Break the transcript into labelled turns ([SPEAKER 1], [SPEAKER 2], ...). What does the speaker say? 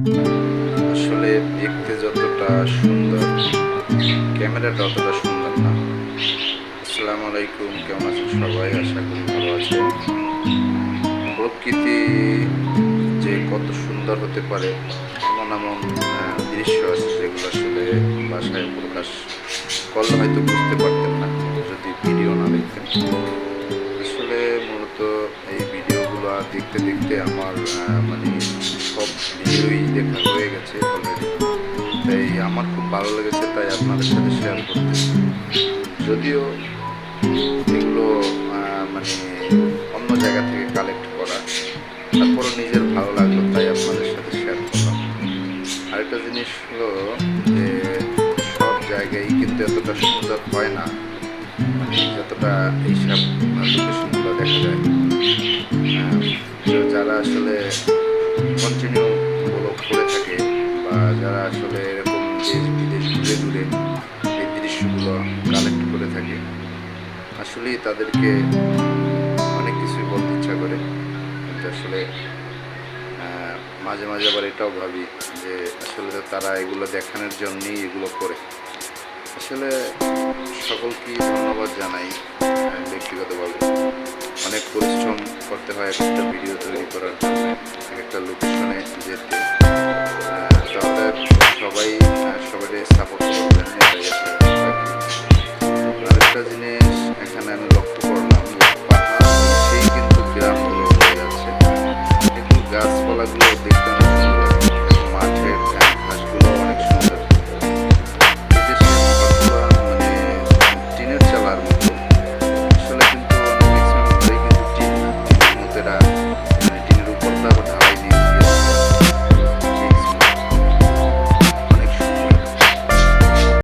[SPEAKER 1] আসলে দেখতে যতটা সুন্দর, ক্যামেরাটা অতটা সুন্দর না। আসসালামু আলাইকুম, কেমন আছেন সবাই? আশা করি ভালো আছেন। প্রকৃতি যে কত সুন্দর হতে পারে, এমন এমন দৃশ্য আছে যেগুলো আসলে ভাষায় প্রকাশ করলে হয়তো বুঝতে পারতেন না যদি ভিডিও না দেখতেন। আসলে মূলত এই ভিডিওগুলো দেখতে দেখতে আমার মানে সব ভিডিওই দেখা হয়ে গেছে অলরেডি। তাই আমার খুব ভালো লেগেছে, তাই আপনাদের সাথে শেয়ার করতেছি। যদিও এগুলো মানে অন্য জায়গা থেকে কালেক্ট করা, তারপরও নিজের ভালো লাগলো তাই আপনাদের সাথে শেয়ার করলাম। আরেকটা জিনিস হলো যে সব জায়গায় কিন্তু এতটা সুন্দর হয় না, মানে যতটা এইসব লোকেশনগুলো দেখা যায়। তো যারা আসলে কন্টিনিউ ব্লগ করে থাকে বা যারা আসলে এরকম দেশ বিদেশ ঘুরে ঘুরে এই দৃশ্যগুলো কালেক্ট করে থাকে, আসলেই তাদেরকে অনেক কিছুই বলতে ইচ্ছা করে। কিন্তু আসলে মাঝে মাঝে আবার এটাও ভাবি যে আসলে তারা এগুলো দেখানোর জন্যই এগুলো করে। আসলে সকলকেই ধন্যবাদ জানাই। ব্যক্তিগতভাবে অনেক পরিশ্রম করতে হয় একটা ভিডিও তৈরি করার জন্য, একটা লোকেশনে যেতে। তাহলে সবাই সবাই সাপোর্ট